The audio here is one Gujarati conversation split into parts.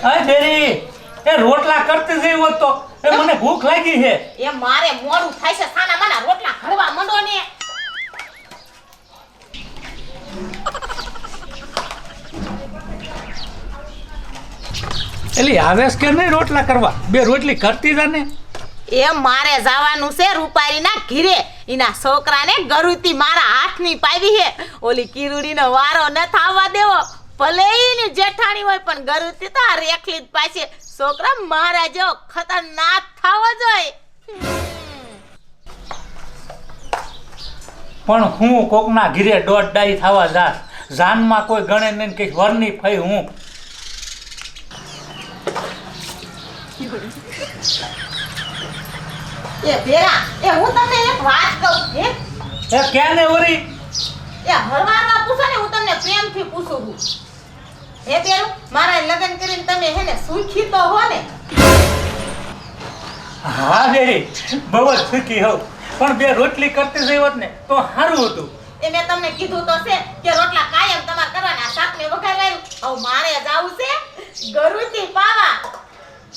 અરે બેરી એ રોટલા કરતી જઈ હોત તો એ મને ભૂખ લાગી છે. એ મારે મોડું થાય છે સાના માના રોટલા ઘડવા મંડો ને. એલી આવેશ કે નહીં રોટલા કરવા? બે રોટલી કરતી જા ને. એ મારે જવાનું છે રૂપારીના ઘીરે. એના છોકરાને ગરુતી મારા હાથની પાવી છે. ઓલી કીરુડીનો વારો ન થાવા દેવો. ભલે એની જેઠાણી હોય પણ ગરુતી તો આ રેખલી જ પાછે. છોકરા મારા જો ખતરનાક થાવો જોઈએ. પણ હું કોકના ઘીરે દોઢ ડાઈ થવા જા. જાનમાં કોઈ ગણે નહીં કે વરની ફઈ હું. એ બેરા એ હું તમને એક વાત કહું. એ ક્યાં ને ઓરી? એ હરવારમાં પૂછો ને હું તમને પ્રેમથી પૂછું છું. હે બેરું મારા લગ્ન કરીને તમે હે ને સુખી તો હો ને? હા બેરી બહુ જ સુખી હોઉં. પણ બે રોટલી કરતી જઈ હોત ને તો સારું હતું. એ મેં તમને કીધું તો છે કે રોટલા કાયમ તમારે કરવાના. શાકને વઘારવાનું. હવે મારે જાવું છે ગરુતી પાવા.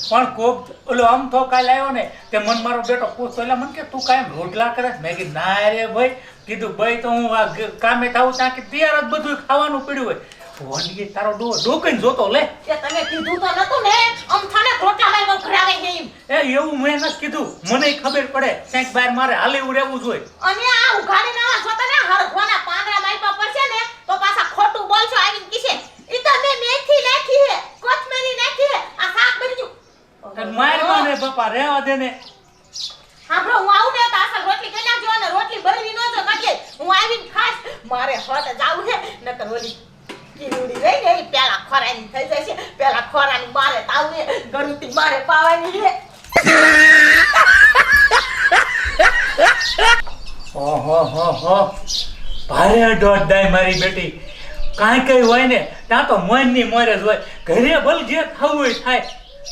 પણ કોક ઓલો આમ તો કાલ આવ્યો ને તે મન મારો બેટો પૂછતો એટલે મને કે તું કાયમ રોટલા કરે? મેં કીધું ના રે ભાઈ. કીધું ભાઈ તો હું કામે થાવું ત્યાં કે તૈયાર જ બધું ખાવાનું પડ્યું હોય. વનગી તારો ડોકઈને જોતો લે. એ તમે કીધું તો નતું ને આમ થાને રોટલા માં વઘારાવે ને એમ. એ એવું મેં નથી કીધું. મને ખબર પડે ક્યાંક બહાર મારે હાલેવું રહેવું જોઈએ. અને આ ઉઘાડીને આવા છો તને હરખવાના પાંદડા માઈપા પડશે ને તો પાછા ખોટું બોલશો આવીને કીશે ઈ તો મેં મેથી નાખી હે કોથમરી નાખી હે આ શાક બની ગયું. માર માને બાપા રહેવા દે ને. હાબરો હું આવું ને તો આસલ રોટલી કરી નાખજો અને રોટલી બળવી ન જો કાઢીએ. હું આવીને ખાસ મારે હોત જાવું છે નકર ઓલી કીરુડી રહી ને ઈ પેલા ખોરાની થઈ જશે. પેલા ખોરાની મારે તાવું હે ગરુતી મારે પાવાની હે. ઓહો હો હો ભારે દોઢ દાય મારી બેટી. કાંઈ કઈ હોય ને ત્યાં તો મોનની મોરે જ હોય. ઘરે ભલ જે થવું હોય થાય.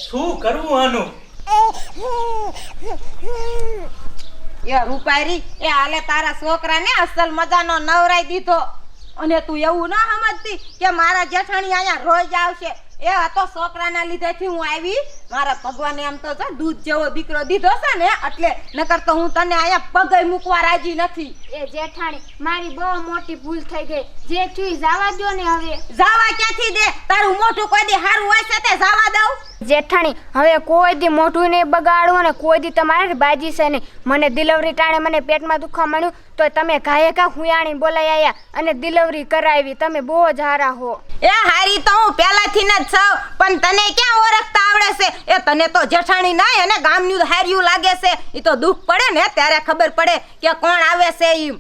શું કરવું આનું? એ રૂપારી એ હાલે તારા છોકરાને અસલ મજાનો નવરાઈ દીધો. અને તું એવું ના સમજતી કે મારા જેઠાણી અહીંયા રોજ આવશે. એ આ તો છોકરાના લીધેથી હું આવી. મારા ભગવાને એમ તો દૂધ જેવો દીકરો દીધો છે ને એટલે નકર તો હું તને અહીંયા પગે મૂકવા રાજી નથી. એ જેઠાણી મારી બહુ મોટી ભૂલ થઈ ગઈ. જે તું જવા દો ને. હવે જાવા ક્યાંથી દે? તારું મોઢું કોઈ દી હારું હોય છે તે જાવા દઉં? જેઠાણી હવે કોઈ દી મોઢું નહીં બગાડવું અને કોઈ દી તમારે બાજી છે નહીં. મને ડિલિવરી ટાણે મને પેટમાં દુખવા મળ્યું તો તમે ઘાયે ઘા હુયાણી બોલાઈ આવ્યા અને ડિલિવરી કરાવી. તમે બહુ જ હારા હો. એ હારી તો હું પહેલાથી ન જ છું પણ તને ક્યાં ઓળખતા આવડે છે? એ તને તો જેઠાણી નાય અને ગામનું હાર્યું લાગે છે. ઈ તો દુખ પડે ને ત્યારે ખબર પડે કે કોણ આવે છે ઈ.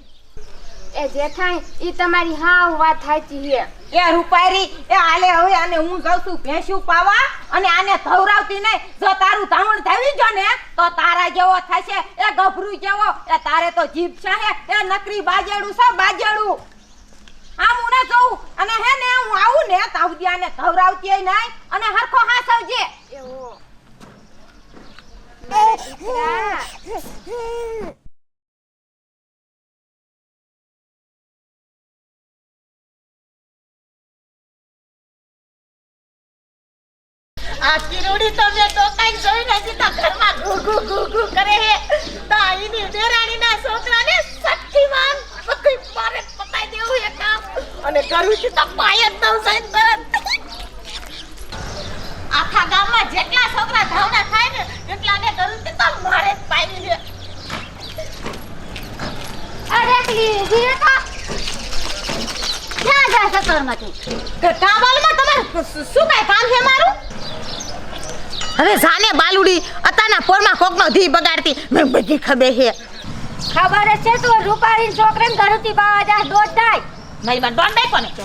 એ જેઠાણી ઈ તમારી હાવ વાત સાચી છે. એ રૂપારી એ હાલે હવે આને હું જાઉં છું ભેંસું પાવા અને આને ધવરાવતી નહીં. જો તારું ધાવણ ધાવી જો ને તો તારા જેવો થશે. એ ગભરું જેવો. એ તારે તો જીભ છે એ નકરી બાજેડું છે બાજેડું. આમ હું ને જોઉં અને હે ને હું આવું ને તાવદી આને ધવરાવતી નહીં અને હરખો હાસવજે. એવો આ કિરોડી તો મે તો કઈ જોઈ નથી. તો ઘરમાં ઘુ ઘુ કરે હે. તો આની દેરાણીના છોકરાને શક્તિમાન પકઈ પારે પતાઈ દેવું એ કામ અને કરું છું તો પાય જ દઉં સાઈન તરત. આખા ગામમાં જેટલા છોકરા ધાવના થાય ને એટલાને કરું છું તો મારે જ પાઈ દે. અરે લીધી તો ક્યાં જાય છે તરમાંથી? કામવાળમાં તમારે શું કાઈ કામ છે મારું? હવે જાને બાલુડી અતાના પોરમાં કોકનો ધી બગાડતી મને બધી ખબર છે. ખબર છે તું રૂપારી છોકરાને ઘરથી પાવા જા દોડ થાય. મારી માં દોડ કોને કે?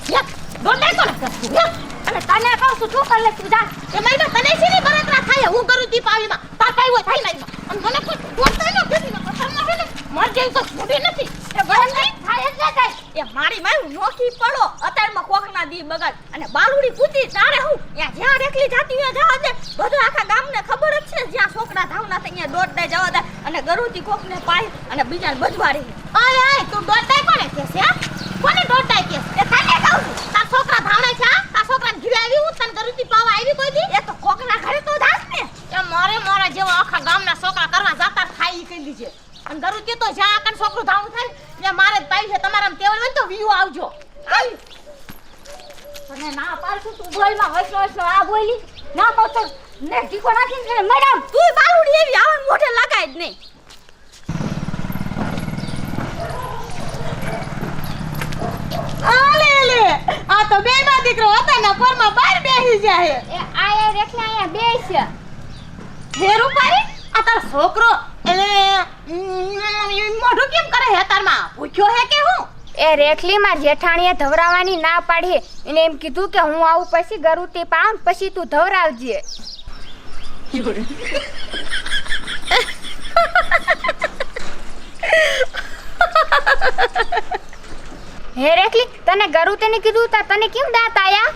દોડ કોને કે? અને તને કહું છું શું કર લે તું જા. એ મારી માં તને શીની બરતરા થાય? હું કરું તી પાવીમાં તા કાઈ હોય થાય મારી માં. અને મને કોઈ દોડતા ન કેતી ન પથરમાં હે ને મર જઈ તો છોડી નથી. એ ગરમ નહીં થાય જ જાય. એ મારી માં નોખી પડો અતારમાં કોકના દી બગાડ અને બાલુડી કૂતી તારે હું ત્યાં જ્યાં રેખલી જાતી ત્યાં જવા દે. બધું આખા ગામને ખબર જ છે જ્યાં છોકરા ધાવના થાય ત્યાં દોડ દે જવા દે અને ગરુતી કોકને પાય અને બીજાને બજવાડે. આય આય તું દોડ દે કોને કે છે? કોને દોડ દે કે? એ તને કહું છું તાર છોકરા ધાવણા છે. તાર છોકરાને ઘરે આવી હું તને ગરુતી પાવા આવી કોઈ દી? એ તો છે અને ગરુતી તો જ્યાં આકન છોકરું ધાવણું થાય ત્યાં મારે જ પાઈ છે તમારામાં તેવડ હોય ને તો વીયો આવજો અને ના પાડશું તું બોલમાં વસલો આ બોલી ના પાડતો ને ટીકો નાખીને મેડમ તું બારુડી એવી આવન મોઢે લગાય જ નહીં આલે લે આ તો બેમાં દીકરો હતા ને ઘરમાં બહાર બેસી જાય એ આયા રેખલા અહીંયા બેસ હે રૂપારી આ તારો છોકરો એટલે મોઢું કેમ કરે હે તારમાં પૂછ્યો હે કે હું એ રેખલી માં જેઠાણીએ ધવરાવાની ના પાડી એને એમ કીધું કે હું આવું પછી ગરુતી પાઉં પછી તું ધવરાવજે હે રેખલી તને ગરુતીને કીધું તા તને કેમ દાંત આયા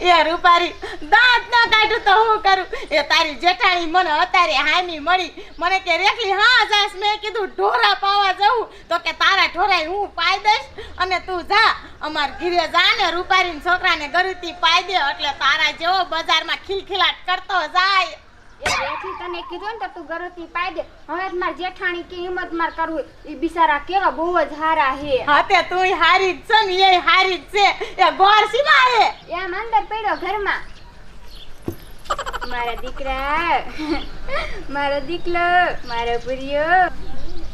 એ રૂપારી દાંત ના કાઢું તો હું કરું એ તારી જેઠાણી મને અત્યારે હામી મળી મને કે રેખલી હા જાસ મેં કીધું ઢોરા પાવા જવું તો કે તારા ઢોરાય હું પાઈ દઈશ અને તું જા અમાર ઘીરે જા ને રૂપારીના છોકરાને ગરુતી પાઈ દે એટલે તારા જેવો બજારમાં ખિલખિલાટ કરતો જાય એ રેખલી તને કીધું ને તો તું ગરુતી પાઈ દે હવે માર જેઠાણી કે હિંમત માર કરવું ઈ બિચારા કેવા બહુ જ હારા હે હા તે તુંય હારી જ છે ને એ હારી જ છે એ ગોર સીમા હે એમ અંદર પડ્યો ઘરમાં મારા દીકરા મારો દીકલો મારો પુરિયો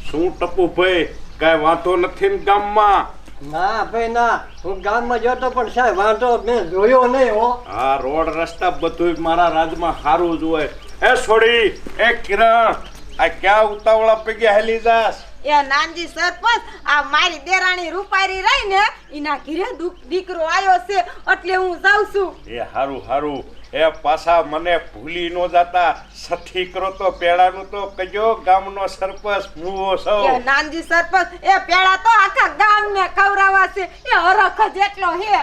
શું ટપુ ભાઈ કાંઈ વાંધો નથી ને ગામમાં ના ભાઈ ના હું ગામમાં જતો પણ સાહેબ વાંધો મેં જોયો નહીં હો આ રોડ રસ્તા બધું મારા રાજમાં સારું જ હોય એ છોડી એ કિરણ આ ક્યાં ઉતાવળા પગ્યા હેલી જાસ એ નાનજી સરપંચ આ મારી દેરાણી રૂપારી રહી ને એના ઘરે દીકરો આવ્યો છે એટલે હું જાઉં છું એ હારું હારું એ પાછા મને ભૂલી ન જાતા સઠી કરો તો પેડાનું તો કજો ગામનો સરપંચ મુવો સૌ એ નાનજી સરપંચ એ પેડા તો આખા ગામને ખવરાવા છે એ હરખ જેટલો હે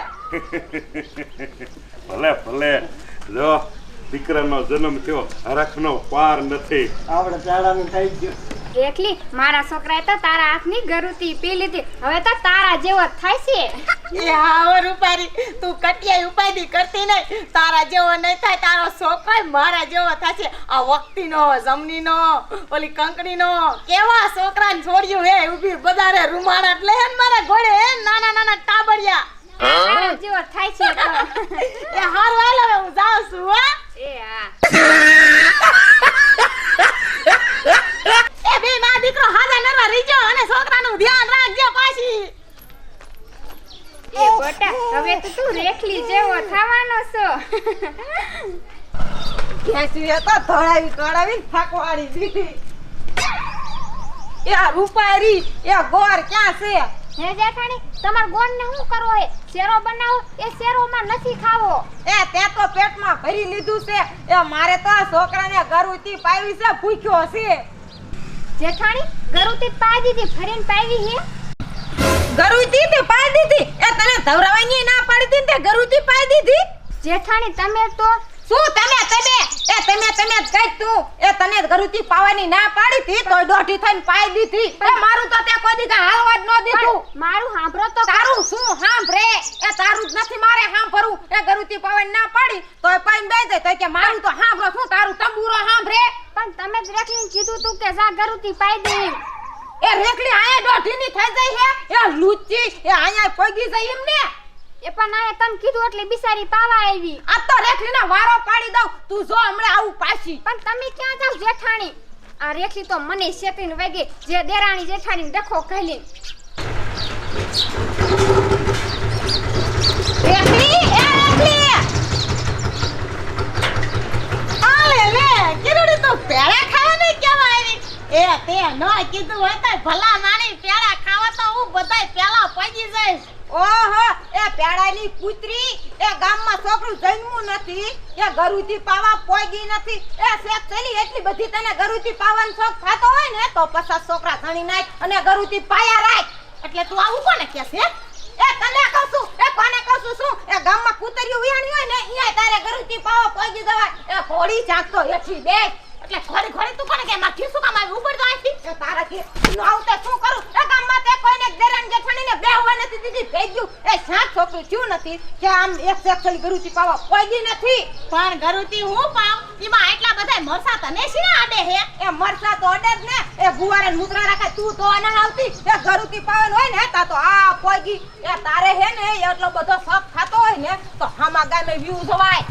ભલે ભલે જો દીકરાનો જન્મ થયો હરખનો પાર નથી આપણે પેડાનું થઈ ગયું રેખલી મારા છોકરાએ તો તારા હાથની ગરુતી પી લીધી હવે તો તારા જેવો થાય છે એ હા રૂપારી તું કટિયાઈ ઉપાધી કરતી નહીં તારા જેવો નહીં થાય તારો છોકરો મારા જેવો થશે આ વખતીનો જમનીનો ઓલી કંકણીનો કેવા છોકરાને છોડ્યું હે ઊભી બધારે રૂમાણા એટલે હે ને મારા ઘોડે હે નાના નાના ટાબડિયા તારા જેવો થાય છે તો એ હારું હાલો હવે હું જાઉં છું હો એ હા એ બે માં દીકરો હાજા નરવા રીજો અને છોકરાનું ધ્યાન રાખજો પાછી એ બેટા હવે તો તું રેખલી જેવો થવાનો છો કેસી તો ધોળાવી કડાવી ફાકવાડી દીધી એ રૂપારી એ ગોર ક્યાં છે હે જેઠાણી તમાર ગોણ ને શું કરવો હે શેરો બનાવો એ શેરોમાં નથી ખાવો એ તે તો પેટમાં ભરી લીધું છે એ મારે તો આ છોકરાને ગરુતી પાવી છે ભૂખ્યો છે જેઠાણી ગરુતી પાઈ દીધી ફરીને પાવી હે ગરુતી તે પાઈ દીધી એ તને ધવરાવાની ના પાડી દીધી તે ગરુતી પાઈ દીધી જેઠાણી તમે તો શું તમે જ કઈ તું એ તને ગરુતી પાવાની ના પાડી હતી તો દોઢી થઈને પાઈ દીધી એ મારું તો તે કોઈ દી હાલવા જ ન દીધું મારું હાંભળો તો તારું શું હાંભળે એ તારું જ નથી મારે હાંભળવું એ ગરુતી પાવાની ના પાડી તોય પાઈને દઈ દે તો કે મારું તો હાંભળો શું તારું તંબુરો હાંભળે પણ તમે જ રેખલીને કીધું તું કે જા ગરુતી પાઈ દે એ રેખલી આયા દોઢીની થઈ જાય હે એ લુચ્ચી એ આયા પગી જાય એમને એ પણ આ તને કીધું એટલે બિચારી પાવા આવી આ તો રેખલીના વારો પાડી દઉં તું જો હમણે આવું પાછી પણ તમે ક્યાં જાવ જેઠાણી આ રેખલી તો મને શેતીને વાગે જે દેરાણી જેઠાણી ડખો ખાલી રેખલી એ રેખલી આલે લે કીધું તો પેડા ખાવા નહીં કેવા આવી એ તે ન કીધું હોય તો ભલા માણી પેડા ખાવા તો હું બધાય પેલા પગી જઈશ ઓહો એ પેડાની કૂતરી એ ગામમાં છોકરું જન્મું નથી એ ગરુતી પાવા પોગી નથી એ શેક ચલી એટલી બધી તને ગરુતી પાવાનો શોખ થાતો હોય ને તો 50 છોકરા ધણી નાખ અને ગરુતી પાયા રાખ એટલે તું આવું કોને કે છે એ તને કહું છું એ કોને કહું છું શું એ ગામમાં કૂતરીઓ વિહાણી હોય ને અહીંયા તારે ગરુતી પાવા પોગી જવાય એ ઘોડી ચાકતો એઠી બેસ એટલે ઘોડી ઘોડી તું કોને કે માખી શું કામ આવી ઉપર તો આથી એ તારા કે નું આવતે શું કરું એ ગામમાં તે કોઈને દેરાણ જેઠાણીને બેહવા નથી દીધી કહી દઉં એ સાત છોકરું થયું નથી કે આમ એક સેક્સલી ગરુતી પાવા કોઈ દી નથી પણ ગરુતી હું પાવ એમાં આટલા બધા મરસા તને શીના આડે હે એ મરસા તો અડે જ ને એ ગુવારે મુદ્રા રાખે તું તો ના આવતી એ ગરુતી પાવન હોય ને તા તો આ પોગી એ તારે હે ને એટલો બધો શોખ થાતો હોય ને તો હામા ગામે વ્યૂ જોવાય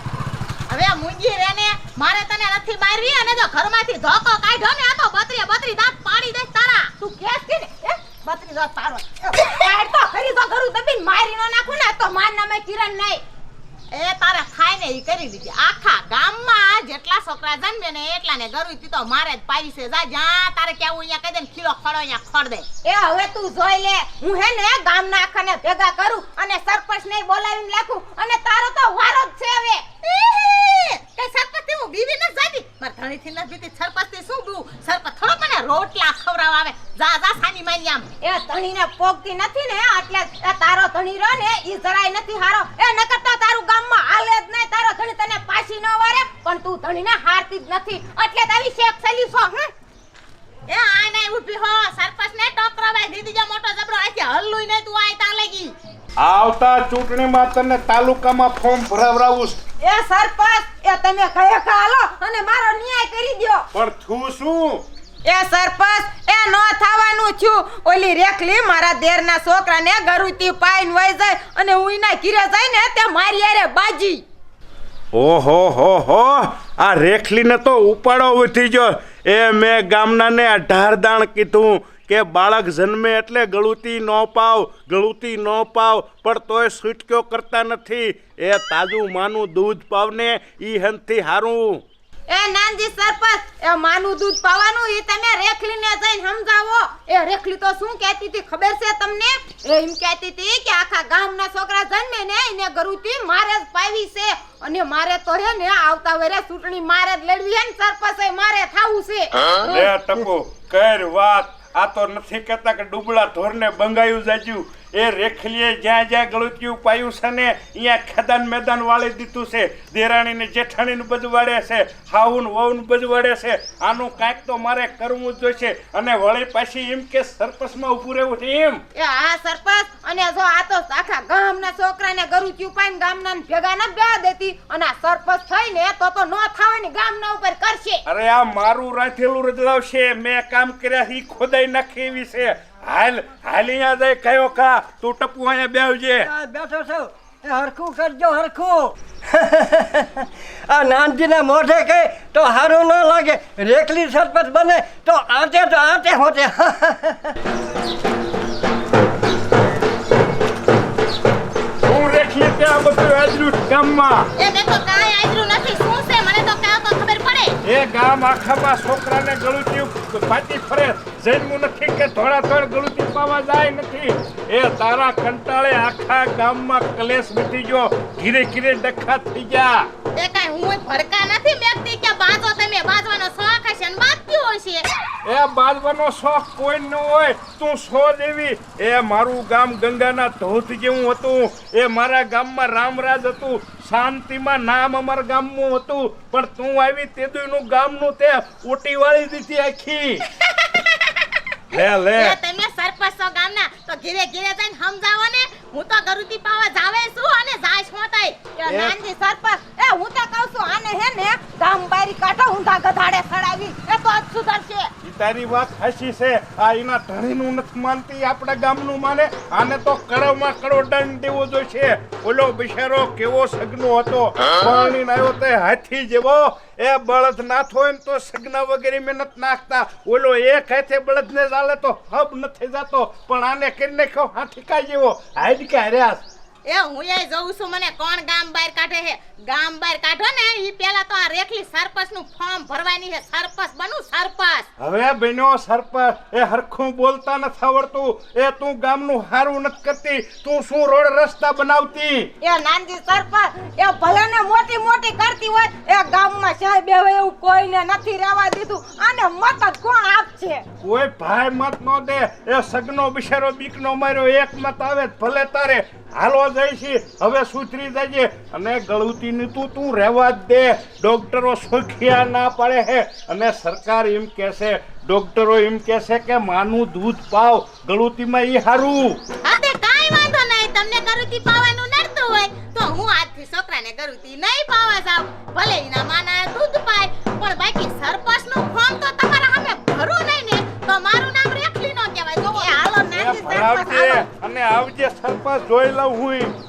હવે મુંજી રે ને મારે તને નથી મારવી અને જો ઘરમાંથી ધોકો કાઢ્યો ને આ તો બત્રી દાંત પાડી દે તારા તું કેસ કે ને એ બત્રી દોત પારો કાઢ તો ખરી તો ગરુ દબીન મારી નો નાખું ને તો માર નામે કિરણ નહીં એ તારે ખાઈને ઈ કરી દીધી આખા ગામમાં જેટલા છોકરા જન્મે ને એટલા ને ગરુતી તો મારે જ પાવી છે જા જ્યાં તારે કેવું અહીંયા કહી દે ને ખીલો ખડો અહીંયા ખડ દે એ હવે તું જોઈ લે હું હે ને ગામના આખાને ભેગા કરું અને સરપંચ ને બોલાવીને લાખું અને તારો તો વારો જ છે હવે કે સરપંચ થી હું બીવી ન જાતી માર ધણી થી ન બીતી સરપંચ થી શું બીવું સરપંચ થોડો મને રોટલા ખવરાવ આવે જા સાની માની આમ એ ધણીને પોગતી નથી ને એટલે તારો ધણી રહ્યો ને ઈ જરાય નથી હારો એ ન કરતા તારું ગામમાં હાલે જ નહીં તારો ધણી તને પાછી ન વારે પણ તું ધણીને હારતી જ નથી એટલે તારી શેખ સલી છો એ આય નહીં ઊભી હો સરપંચ ને ટોકરાવાય દીદી જો મોટો જબરો આખી હલ્લુય નહીં તું આય તાર લાગી આવતા ચૂંટણીમાં તને તાલુકામાં ફોર્મ ભરાવરાવું એ સરપંચ એ તમે કયા હાલો અને મારો ન્યાય કરી દ્યો પણ છું શું એ સરપંચ એ નો થવાનું છું ઓલી રેખલી મારા દેરના છોકરાને ગરુતી પાઈન વઈ જાય અને હું ઈના ઘીરે જાય ને તે મારી હારે બાજી ઓહો હો આ રેખલીને તો ઉપાડો ઉઠી ગયો એ મેં ગામનાને 18 દાણ કીધું કે બાળક જન્મે એટલે ગળુતી ન પાવ પણ તોય છૂટક્યો કરતા નથી એ તાજું માનું દૂધ પાવને ઈ હંથી હારું એ નાનજી સરપંચ એ માનું દૂધ પાવાનું ઈ તમે રેખલીને જઈને સમજાવો એ રેખલી તો શું કહેતી હતી ખબર છે તમને એ એમ કહેતી હતી કે આખા ગામના છોકરા જન્મે ને એને ગરુતી મારે જ પાવી છે અને મારે તો હે ને આવતા વરે ચૂંટણી મારે જ લડવી હે ને સરપંચ મારે થાવું છે લે ટપુ કર વાત આ તો નથી કહેતા કે ડુબળા ઢોરને બંગાયું જાજ્યું એ રેખલીએ જ્યાં ગળુતિયું પાયું છે ને અહીંયા ખેદાન મેદાન વાળી દીધું છે દેરાણીને જેઠાણીને બજવાડે છે હાઉન વહુને બજવાડે છે આનું કાંઈક તો મારે કરવું જ જોઈશે અને વળી પાછી એમ કે સરપંચમાં ઊભું રહેવું છે એમ એ હા સરપંચ અને જો આ તો આખા ગામના છોકરાને ગરુતિયું પાઈને ગામનાને ભેગા ન બેવા દેતી અને આ સરપંચ થઈને તો નો થાવાની ગામના ઉપર કરશે અરે આ મારું રાંધેલું રજલાવશે મેં કામ કર્યા ઈ ખોદાઈ નાખી એવી છે હાલ અહીંયા જાય કયો કા તું ટપુ અહીંયા બેવજે બેઠો છો એ હરખું કરજો હરખું આ નાનજીને મોઢે કહે તો સારું ન લાગે રેખલી સરપંચ બને તો આતે હોતે હું રેખલી ત્યાં બધું હાજરું ગામમાં એ મેં તો કાંઈ આદરું નથી શું છે મને તો કાં તો ખબર પડે એ ગામ આખામાં છોકરાને ગળુતિયું પાટી ફરે જન્મું નથી કે થોડા ગળુતી પાવા જાય નથી એ તારા કંટાળે આખા ગામમાં કલેશ બેઠી ગયો ઘીરે ડખા થઈ ગયા એ કાંઈ હું ભડકા નથી મેકતી કે બાજો તમે બાજવાનો શોખ હશે ને બાજતી હોય છે એ બાજવાનો શોખ કોઈ ન હોય તું સો દેવી એ મારું ગામ ગંગાના ધોધ જેવું હતું એ મારા ગામમાં રામરાજ હતું શાંતિમાં નામ અમારા ગામનું હતું પણ તું આવી તેદુનું ગામનું તે ઓટી વાળી દીધી આખી લે તમે સરપંચ છો ગામના તો ઘીરે જઈને સમજાવો ને હું તો ગરુતી પાવા જાવે છું અને જાય શું થાય એ નાનજી સરપંચ એ હું તો કહું છું આને હે ને ગામ બારી કાઢો ઊંધા ગધાડે સડાવી એ તો જ સુધરશે ઈ તારી વાત હાચી છે આ એના ધણીનું નથી માનતી આપણા ગામનું માને આને તો કડવમાં કડવો દંડ દેવો જોઈશે ઓલો બિચારો કેવો સગનો હતો પરણીને આવ્યો તે હાથી જેવો એ બળદ નાથ હોય ને તો સગના વગેરે મહેનત નાખતા ઓલો એક હાથે બળદને ચાલે તો હબ નથી જાતો પણ આને કરી નાખ્યો હાથી કાઈ જેવો હાડકા રહ્યા એ હું એ જોઉં છું મને કોણ ગામ બહાર કાઢે છે ગામ બહાર કાઢો ને ઈ પહેલા તો આ રેખલી સરપંચ નું ફોર્મ ભરવાની છે સરપંચ બનું સરપંચ હવે બન્યો સરપંચ એ હરખું બોલતા નથી આવડતું એ તું ગામનું હારું નથી કરતી તું શું રોડ રસ્તા બનાવતી એ નાનજી સરપંચ એ ભલે ને મોટી કરતી હોય એ ગામમાં સાહેબ હવે એવું કોઈને નથી રહેવા દીધું આને મત જ કોણ આપશે કોઈ ભાઈ મત નો દે એ સગનો બિચારો બીકનો માર્યો એક મત આવે ભલે તારે હાલો જઈશી હવે સુધરી જજે અને ગળુતીની તું રહેવા જ દે ડોક્ટરો સુખિયા ના પાડે છે અને સરકાર એમ કહેશે ડોક્ટરો એમ કહેશે કે માનું દૂધ પાવ ગળુતીમાં ઈ હારું હા તે કાઈ વાંધો ગરુતી પાવાનું નડતું હોય તો હું આજથી છોકરાને ગરુતી નહીં પાવા જાઉં. ભલે એના માના દૂધ પાય પણ બાકી સરપંચનું ફોર્મ તો તમારા સામે ભરું નહીં ને તો મારું નામ રેખલી નો કહેવાય. જો હાલો નાની સરપંચ ભરાવજે હાલો. અને આવજે સરપંચ જોઈ લઉં હું